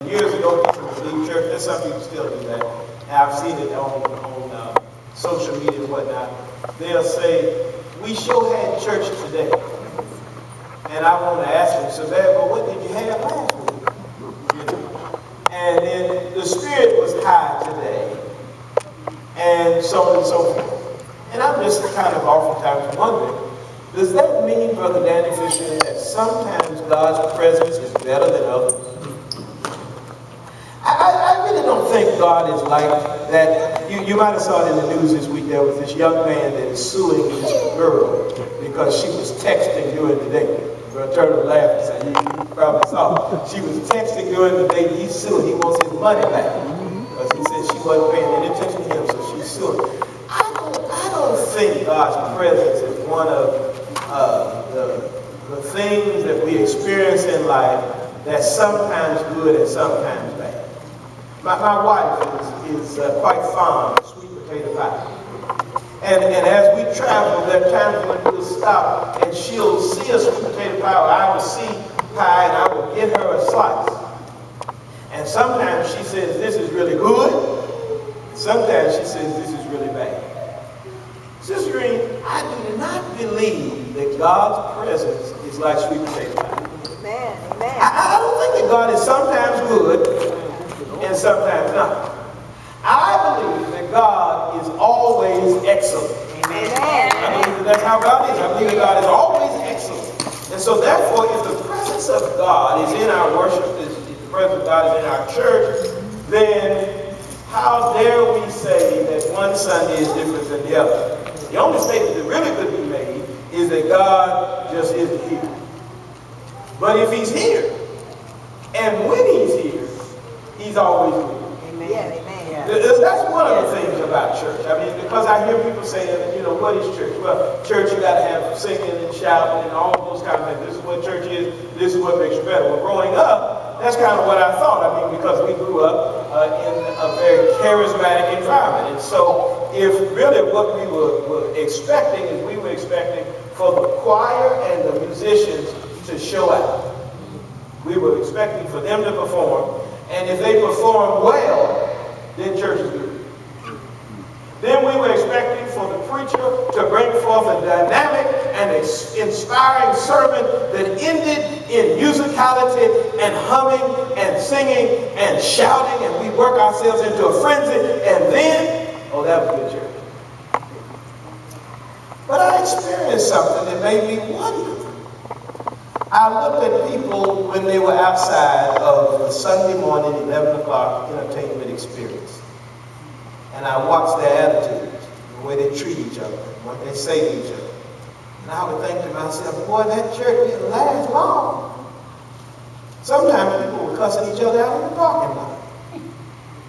Years ago, people would leave church. There's some people still do that. And I've seen it on social media and whatnot. They'll say, "We sure had church today." And I want to ask them, so bad, well, what did you have last week? You know? And then the spirit was high today, and so on and so forth. And I'm just kind of oftentimes wondering, does that mean, Brother Danny Fisher, that sometimes God's presence is better than others? I really don't think God is like that. You might have saw it in the news this week. There was this young man that is suing his girl because she was texting during the day. Brother Turner laughed and said, you probably saw. She was texting during the day. He's suing. He wants his money back because he said she wasn't paying any attention to him, so she's suing. I don't think God's presence is one of the things that we experience in life that's sometimes good and sometimes bad. My wife is quite fond of sweet potato pie. And as we travel, there are times when we'll stop and she'll see a sweet potato pie, or I will see pie and I will get her a slice. And sometimes she says, this is really good. Sometimes she says, this is really bad. Sister Green, I do not believe that God's presence is like sweet potato pie. Amen. Amen. I don't think that God is sometimes good and sometimes not. I believe that God is always excellent. Amen. I believe that that's how God is. I believe that God is always excellent. And so therefore, if the presence of God is in our worship, if the presence of God is in our church, then how dare we say that one Sunday is different than the other? The only statement that really could be made is that God just isn't here. But if he's here, and when he's here, he's always here. Amen. Yeah, amen. That's one of the things about church. I mean, because I hear people saying, what is church? Well, church, you got to have singing and shouting and all those kind of things. This is what church is. This is what makes you better. Well, growing up, that's kind of what I thought. I mean, because we grew up in a very charismatic environment. And so if really what we were expecting is we were expecting for the choir and the musicians to show out. We were expecting for them to perform. And if they performed well, then church is good. Then we were expecting for the preacher to bring forth a dynamic and inspiring sermon that ended in musicality and humming and singing and shouting, and we work ourselves into a frenzy, and then, oh, that was good church. But I experienced something that made me wonder. I looked at people when they were outside of the Sunday morning, 11 o'clock entertainment experience. And I watched their attitudes, the way they treat each other, what they say to each other. And I would think to myself, boy, that church didn't last long. Sometimes people were cussing each other out in the parking lot.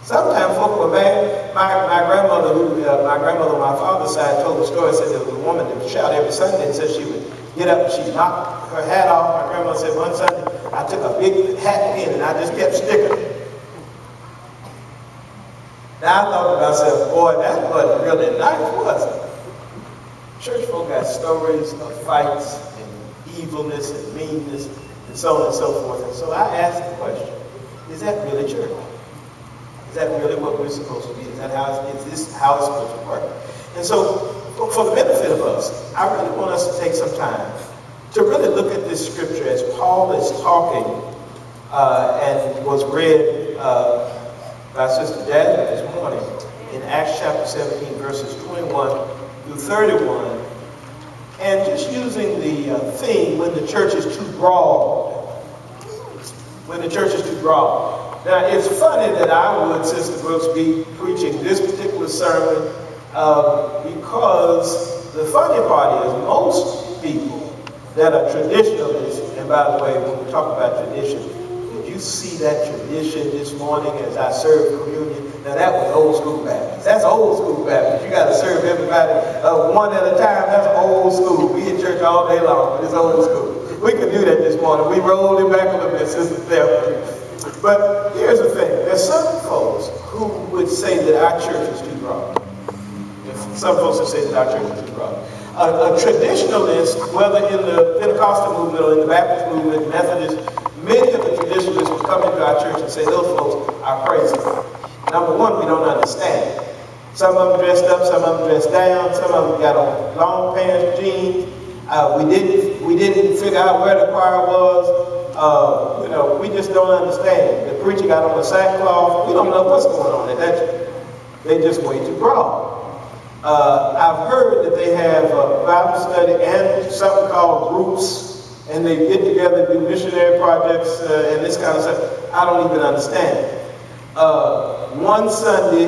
Sometimes folk were mad. My grandmother on my father's side told the story, said there was a woman that would shout every Sunday and said she would get up and she'd knock her hat off. My grandmother said one Sunday, I took a big hat pin and I just kept sticking it. Now I thought to myself, boy, that wasn't really nice, was it? Church folk got stories of fights and evilness and meanness and so on and so forth. And so I asked the question, is that really church? Is that really what we're supposed to be? Is this how it's supposed to work? And so, for the benefit of us, I really want us to take some time to really look at this scripture as Paul is talking and was read by Sister Jasmine this morning in Acts chapter 17, verses 21 through 31, and just using the theme, when the church is too broad. When the church is too broad. Now, it's funny that I would, Sister Brooks, be preaching this particular sermon because the funny part is most people that are traditionalists, and by the way, when we talk about tradition, did you see that tradition this morning as I served communion? Now, that was old school Baptist. That's old school Baptist. You got to serve everybody one at a time. That's old school. We in church all day long, but it's old school. We could do that this morning. We rolled it back a little bit, Sister Steph. But here's the thing. There's some folks who would say that our church is too broad. Some folks have said that our church is too broad. A traditionalist, whether in the Pentecostal movement or in the Baptist movement, Methodist, Many of the traditionalists would come into our church and say, those folks are crazy. Number one, we don't understand. Some of them dressed up, some of them dressed down, some of them got on long pants, jeans. We didn't figure out where the choir was. We just don't understand. The preacher got on the sackcloth. We don't know what's going on at that church. They just way too broad. I've heard that they have Bible study and something called groups, and they get together and do missionary projects and this kind of stuff. I don't even understand. One Sunday,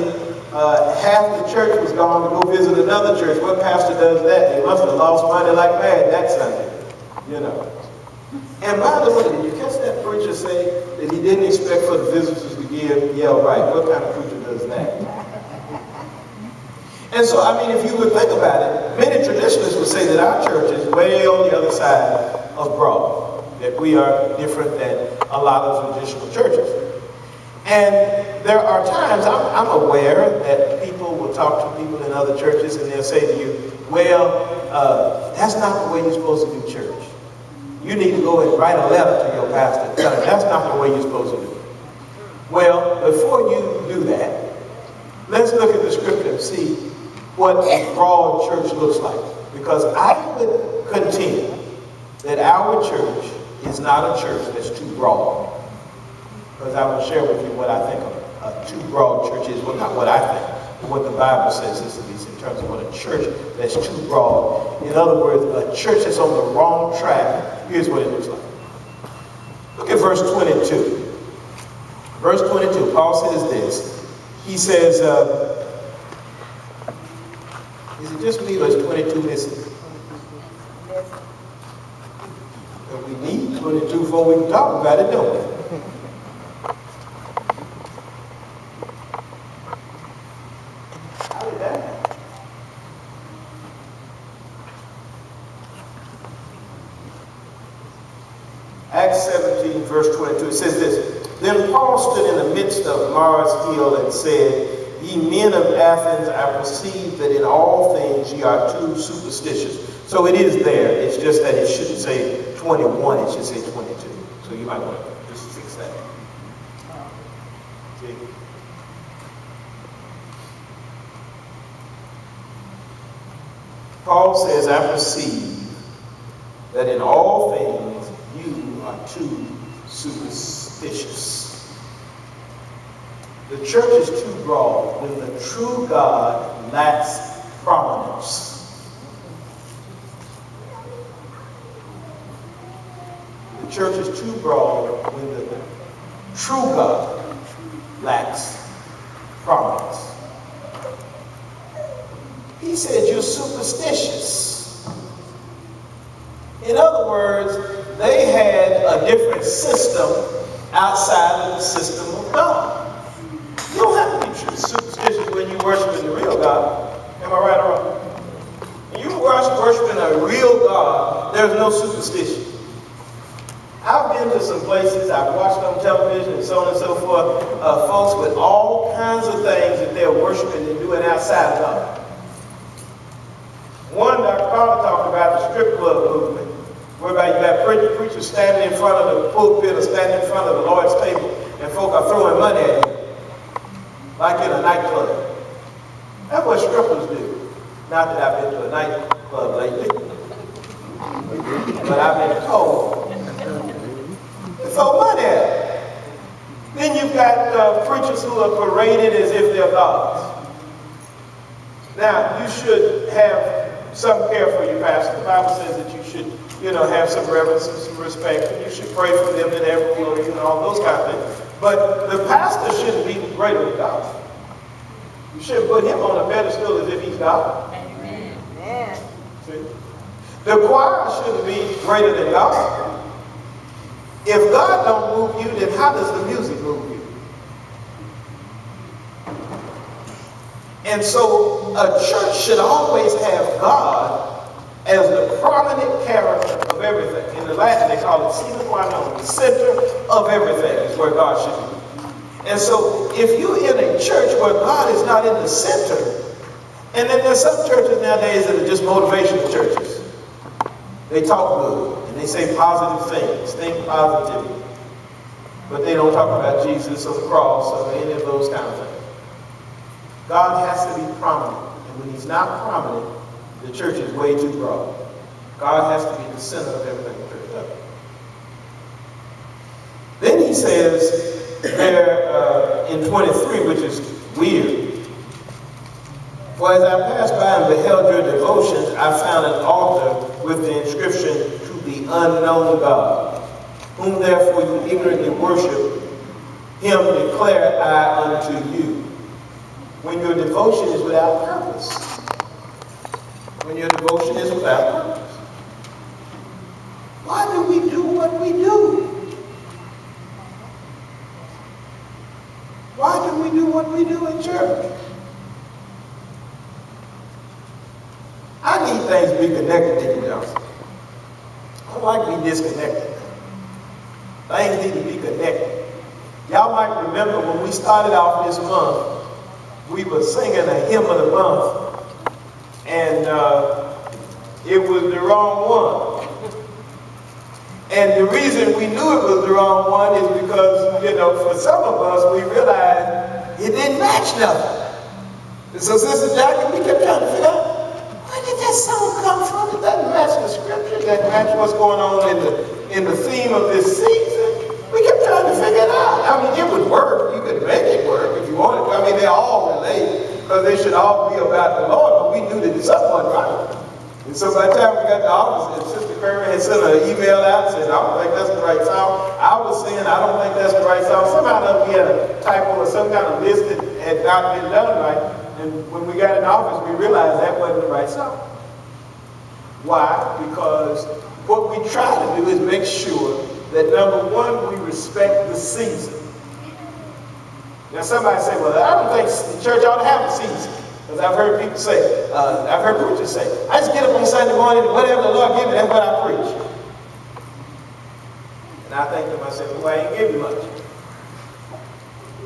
half the church was gone to go visit another church. What pastor does that? They must have lost money like mad that Sunday, And by the way, did you catch that preacher say that he didn't expect for the visitors to give? Yeah, right. What kind of preacher does that? And so, if you would think about it, many traditionalists would say that our church is way on the other side of broad, that we are different than a lot of traditional churches. And there are times, I'm aware that people will talk to people in other churches and they'll say to you, well, that's not the way you're supposed to do church. You need to go and write a letter to your pastor. Tell him that's not the way you're supposed to do it. Well, before you do that, let's look at the scripture and see what a broad church looks like. Because I would contend that our church is not a church that's too broad. Because I will share with you what I think a too broad church is. Well, not what I think, but what the Bible says is, at least in terms of what a church that's too broad. In other words, a church that's on the wrong track. Here's what it looks like. Look at verse 22. Verse 22, Paul says this. He says, is it just me or is 22 missing? But we need 22 before we can talk about it, don't we? How did that happen? Acts 17, verse 22, it says this. Then Paul stood in the midst of Mars Hill and said, Ye men of Athens, I perceive that in all things ye are too superstitious. So it is there. It's just that it shouldn't say 21. It should say 22. So you might want to just fix that. See? Paul says, I perceive that in all things you are too superstitious. The church is too broad when the true God lacks prominence. The church is too broad when the true God lacks prominence. He said you're superstitious. In other words, they had a different system outside of the system of God. You don't have to be superstitious when you worship the real God. Am I right or wrong? When you worshiping a real God, there's no superstition. I've been to some places, I've watched on television and so on and so forth, folks with all kinds of things that they're worshiping and doing outside of God. One, Dr. Carter talked about the strip club movement, whereby you got preachers standing in front of the pulpit or standing in front of the Lord's table, and folk are throwing money at you. Like in a nightclub. That's what strippers do. Not that I've been to a nightclub lately, but I've been told. They throw money at it. Then you've got preachers who are paraded as if they're gods. Now, you should have some care for your pastor. The Bible says that you should, have some reverence and some respect, and you should pray for them in every will, all those kind of things. But the pastor shouldn't be greater than God. You shouldn't put him on a pedestal as if he's God. Amen. See? The choir shouldn't be greater than God. If God don't move you, then how does the music move you? And so a church should always have God as the prominent character of everything. In the Latin, they call it sine qua non, the center of everything is where God should be. And so if you're in a church where God is not in the center, and then there's some churches nowadays that are just motivational churches. They talk good, and they say positive things, think positively. but they don't talk about Jesus or the cross or any of those kind of things. God has to be prominent, and when he's not prominent, the church is way too broad. God has to be the center of everything the church does. Then he says there in 23, which is weird, for as I passed by and beheld your devotions, I found an altar with the inscription, to the unknown God, whom therefore you ignorantly worship, him declare I unto you. When your devotion is without purpose. When your devotion is without purpose. Why do we do what we do? Why do we do what we do in church? I need things to be connected, Deacon Johnson. I don't like to be disconnected. Things need to be connected. Y'all might remember when we started off this month, we were singing a hymn of the month, and it was the wrong one. And the reason we knew it was the wrong one is because, you know, for some of us, we realized it didn't match nothing. And so Sister Jackie, we kept trying to figure out, where did that song come from? It doesn't match the scripture, it doesn't match what's going on in the theme of this season. We kept trying to figure it out. I mean, it would work. You could make it work if you wanted to. I mean, they all relate, because they should all be about the Lord, but we knew that something wasn't right. And so by the time we got to the office, and Sister Curry had sent an email out and said, I don't think that's the right song. I was saying, I don't think that's the right song. Somehow we had a typo or some kind of list that had not been done right. And when we got in the office, we realized that wasn't the right song. Why? Because what we try to do is make sure that, number one, we respect the season. Now somebody say, well, I don't think the church ought to have a season. Because I've heard people say, I've heard preachers say, I just get up on Sunday morning and whatever the Lord gives me, that's what I preach. And I think to myself, well, I ain't give you much.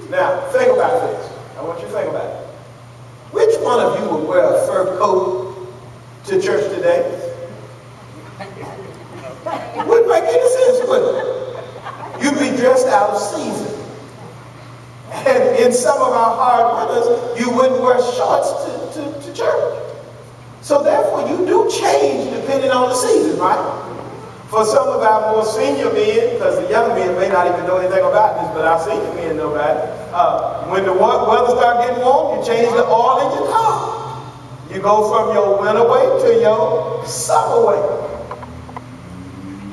Now, think about this. I want you to think about it. Which one of you would wear a fur coat to church today? It wouldn't make any sense, would it? You'd be dressed out of season. And in some of our hard winters, you wouldn't wear shorts to church. So therefore, you do change depending on the season, right? For some of our more senior men, because the young men may not even know anything about this, but our senior men know about it. When the weather starts getting warm, you change the oil in your car. You go from your winter weight to your summer weight.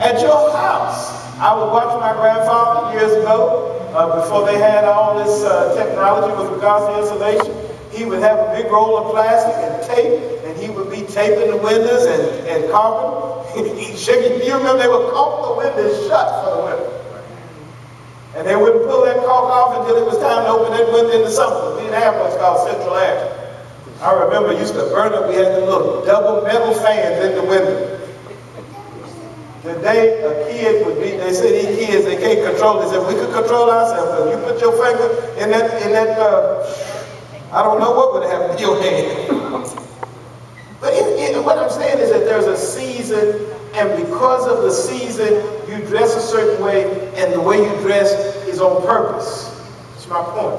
At your house, I would watch my grandfather years ago, before they had all this technology with regards to insulation. He would have a big roll of plastic and tape, and he would be taping the windows and caulking. He'd shake it. You remember they would caulk the windows shut for the winter. And they wouldn't pull that caulk off until it was time to open that window in the summer. We didn't have what's called central air. I remember used to burn up, we had the little double metal fans in the window. The day a kid would be, they said these kids, they can't control this. If we could control ourselves, if you put your finger in that I don't know what would happen to your hand. But what I'm saying is that there's a season, and because of the season, you dress a certain way, and the way you dress is on purpose. That's my point.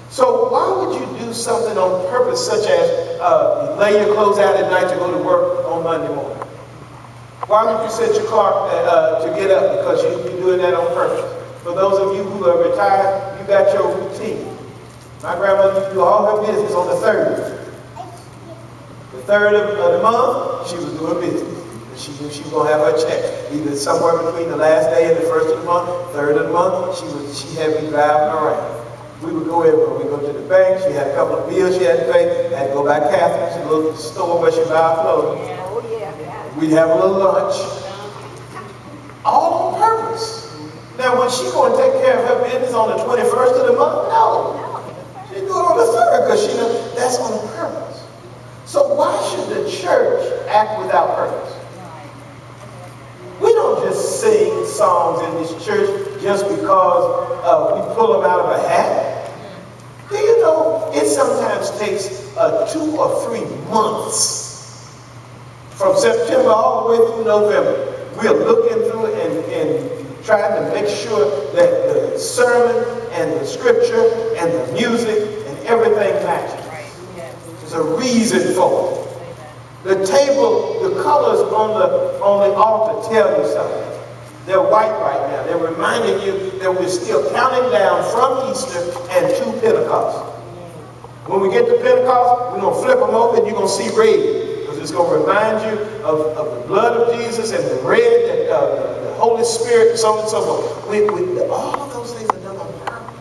So why would you do something on purpose, such as lay your clothes out at night to go to work on Monday morning? Why would you set your clock to get up? Because you're doing that on purpose. For those of you who are retired, you got your routine. My grandmother used to do all her business on the 3rd. The 3rd of the month, she was doing business. She knew she was going to have her check. Either somewhere between the last day and the 1st of the month, 3rd of the month, she had me driving around. We would go everywhere. We'd go to the bank. She had a couple of bills she had to pay. Had to go by Catherine's, a little store where she buy her clothes. We'd have a little lunch. All on purpose. Now, when she going to take care of her business on the 21st of the month? No. She do it on the 3rd because she knows that's on purpose. So why should the church act without purpose? We don't just sing songs in this church just because we pull them out of a hat. Do you know it sometimes takes 2 or 3 months from September all the way through November. We're looking through and trying to make sure that the sermon and the scripture and the music and everything matches. There's a reason for it. The table, the colors on the altar tell you something. They're white right now. They're reminding you that we're still counting down from Easter and to Pentecost. When we get to Pentecost, we're going to flip them open. You're going to see red. Because it's going to remind you of the blood of Jesus and the red, and the Holy Spirit, and so on and so forth. All of those things are done on purpose.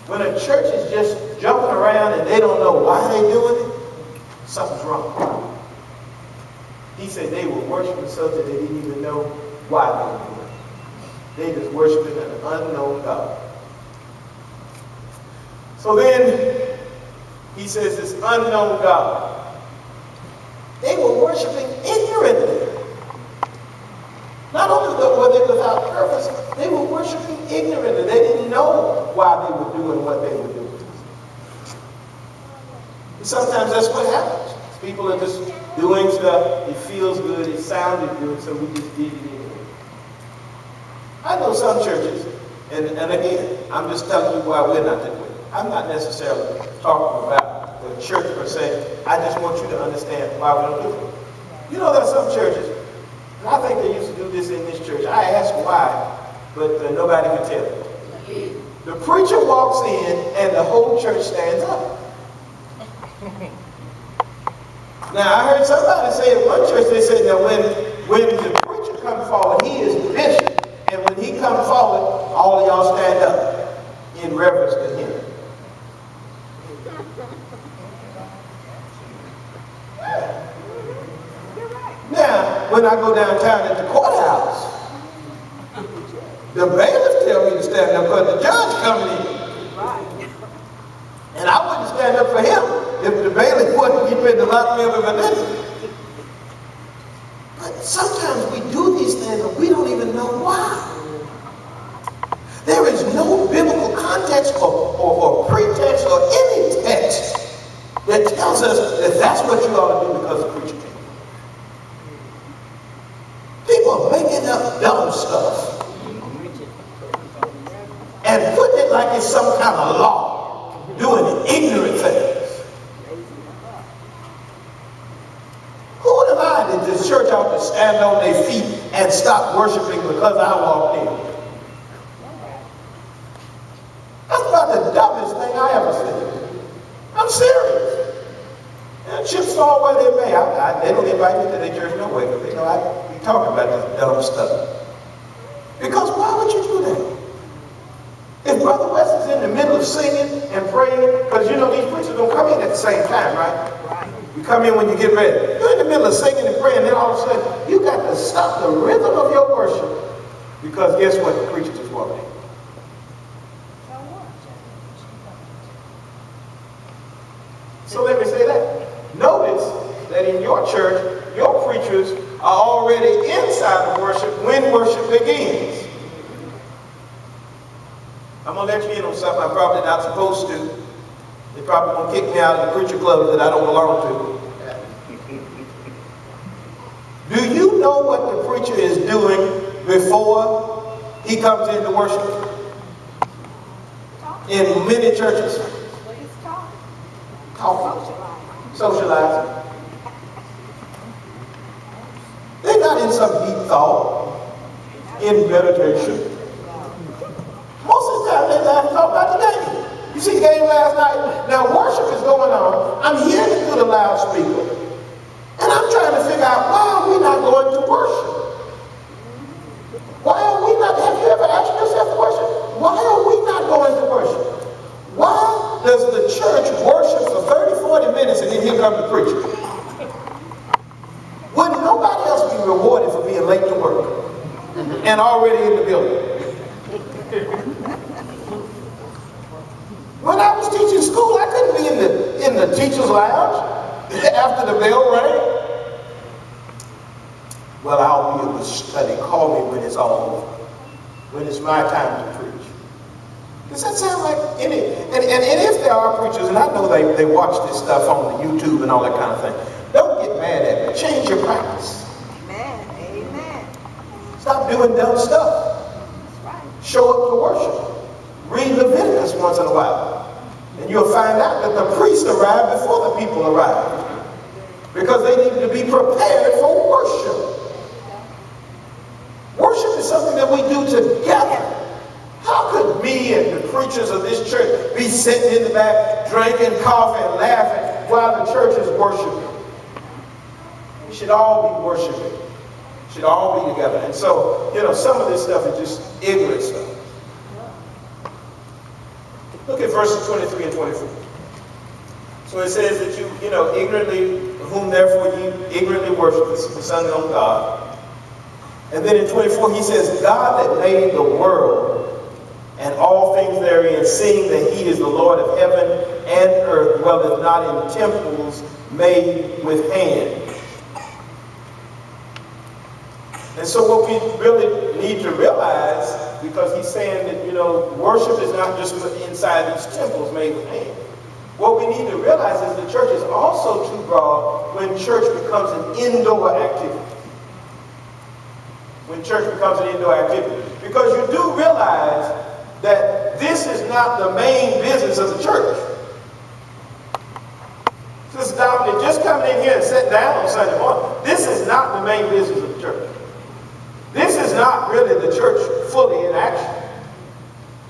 When a church is just jumping around and they don't know why they're doing it, something's wrong. He said they were worshiping something they didn't even know why they were doing it. They just worshiping an unknown God. So then, he says this unknown God. They were worshiping ignorantly. Not only were they without purpose, they were worshiping ignorantly. They didn't know why they were doing what they were doing. And sometimes that's what happens. People are just doing stuff. It feels good. It sounded good, so we just did it anyway. I know some churches, and again, I'm just telling you why we're not that way. I'm not necessarily talking about the church per se. I just want you to understand why we don't do it. You know, there are some churches, and I think they used to do this in this church. I asked why, but nobody can tell me. The preacher walks in, and the whole church stands up. Now, I heard somebody say at one church, they said that when the preacher comes forward, he is the bishop, and when he comes forward, all of y'all stand up in reverence to him. Now, when I go downtown at the courthouse, the bailiff tell me to stand up because the judge coming in. And I wouldn't stand up for him if the bailiff wasn't getting ready to lock me up in a minute. But sometimes we do these things and we don't even know why. There is no biblical context or pretext or any text that tells us that that's what you ought to do because the preacher came. People are making up dumb stuff and putting it like it's some kind of law, doing ignorant things. Who am I that the church ought to stand on their feet and stop worshiping because I walked in? That's about the dumbest thing I ever seen. I'm serious. And chips fall where they may. They don't invite me to their church no way, but they know I be talking about this dumb stuff. Because why would you do that? If Brother West is in the middle of singing and praying, because you know these preachers don't come in at the same time, right? You come in when you get ready. You're in the middle of singing and praying, then all of a sudden you got to stop the rhythm of your worship. Because guess what? The preacher just walked in. So let me say that. Notice that in your church, your preachers are already inside of worship when worship begins. I'm going to let you in on something I'm probably not supposed to. They're probably going to kick me out of the preacher club that I don't belong to. Do you know what the preacher is doing before he comes into worship? In many churches. Talking. Socializing. They're not in some deep thought, in meditation. Most of the time they're not talking about the game. You see the game last night? Now worship is going on. I'm hearing it through the loudspeaker. And I'm trying to figure out why are we not going to worship? Why are we not, have you ever asked yourself the question, why are we not going to worship? Why does the church worship for 30, 40 minutes and then here comes the preacher? Would nobody else be rewarded for being late to work and already in the building? When I was teaching school, I couldn't be in the teacher's lounge after the bell rang. Well, I'll be able to study. Call me when it's all over. When it's my time to preach. Does that sound like any? And if there are preachers, and I know they watch this stuff on the YouTube and all that kind of thing, don't get mad at me. Change your practice. Amen. Amen. Stop doing dumb stuff. Show up to worship. Read Leviticus once in a while. And you'll find out that the priests arrived before the people arrived. Because they needed to be prepared for worship. Worship is something that we do together. How could me and the preachers of this church be sitting in the back, drinking coffee and laughing while the church is worshiping? We should all be worshiping. We should all be together. And so, some of this stuff is just ignorant stuff. Look at verses 23 and 24. So it says that you ignorantly, whom therefore you ignorantly worship, the Son of God. And then in 24 he says, God that made the world and all things therein, seeing that he is the Lord of heaven and earth, dwelleth not in temples made with hands. And so what we really need to realize, because he's saying that, worship is not just inside these temples made with hands. What we need to realize is the church is also too broad when church becomes an indoor activity. When church becomes an indoor activity. Because you do realize that this is not the main business of the church. Sister Dominic, just coming in here and sitting down on Sunday morning, this is not the main business of the church. This is not really the church fully in action.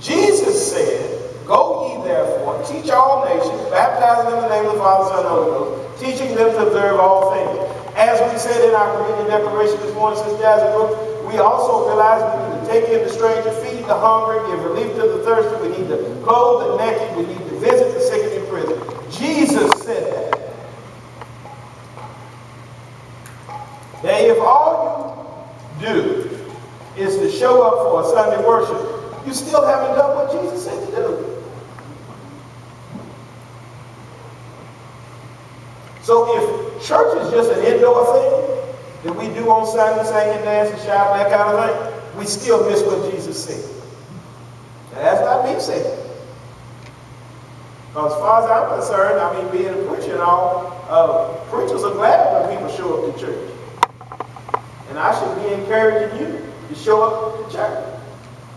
Jesus said, go ye therefore, teach all nations, baptizing them in the name of the Father, Son, and Holy Ghost, teaching them to observe all things. As we said in our communion declaration this morning, Sister Jasmine Brooks, we also realize we need to take in the stranger, feed the hungry, give relief to the thirsty. We need to clothe the naked. We need to visit the sick and in prison. Jesus said that. Now, if all you do is to show up for a Sunday worship, you still haven't done what Jesus said to do. So if church is just an indoor thing that we do on Sunday, sing and dance and shout, that kind of thing, we still miss what Jesus said. Now that's not me saying. As far as I'm concerned, being a preacher and all, preachers are glad when people show up to church. And I should be encouraging you to show up to church.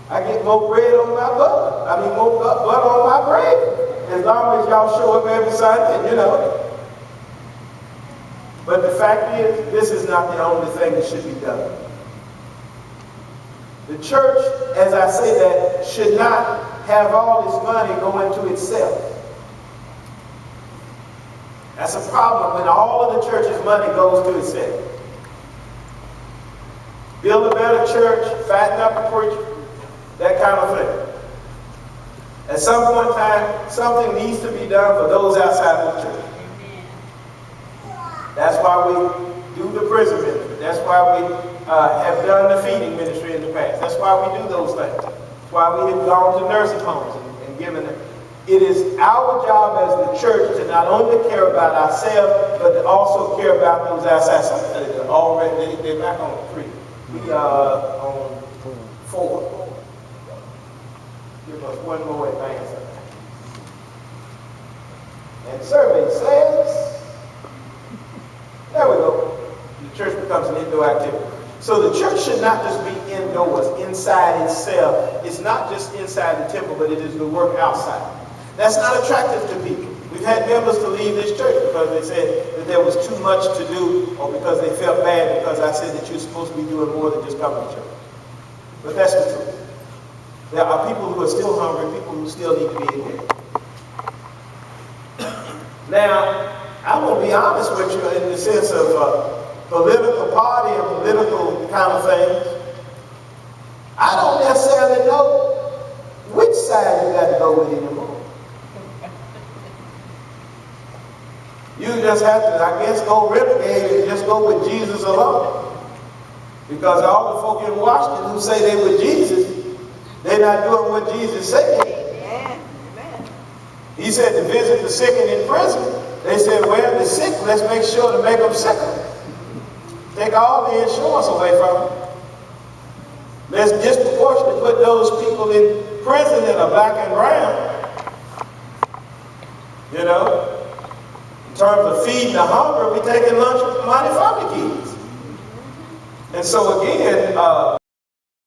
I get more bread on my butter. More butter on my bread. As long as y'all show up every Sunday, But the fact is, this is not the only thing that should be done. The church, as I say that, should not have all this money going to itself. That's a problem when all of the church's money goes to itself. Build a better church, fatten up a preacher, that kind of thing. At some point in time, something needs to be done for those outside of the church. That's why we do the prison ministry. That's why we have done the feeding ministry in the past. That's why we do those things. That's why we have gone to nursing homes and given them. It is our job as the church to not only care about ourselves, but to also care about those outside. Some are already, they're back on 3. We are on 4. Give us one more advance. And the survey says, there we go. The church becomes an indoor activity. So the church should not just be indoors, inside itself. It's not just inside the temple, but it is the work outside. That's not attractive to people. We've had members to leave this church because they said that there was too much to do, or because they felt bad because I said that you're supposed to be doing more than just coming to church. But that's the truth. There are people who are still hungry, people who still need to be in here. Now, I'm going to be honest with you in the sense of political party and political kind of things. I don't necessarily know which side you got to go with anymore. You just have to, I guess, go renegade and just go with Jesus alone. Because all the folk in Washington who say they with Jesus, they're not doing what Jesus said. Amen. He said to visit the sick and in prison. They said, well, the sick, let's make sure to make them sicker. Take all the insurance away from them. Let's disproportionately put those people in prison that are black and brown. In terms of feeding the hungry, we're taking lunch money from the kids. And so again,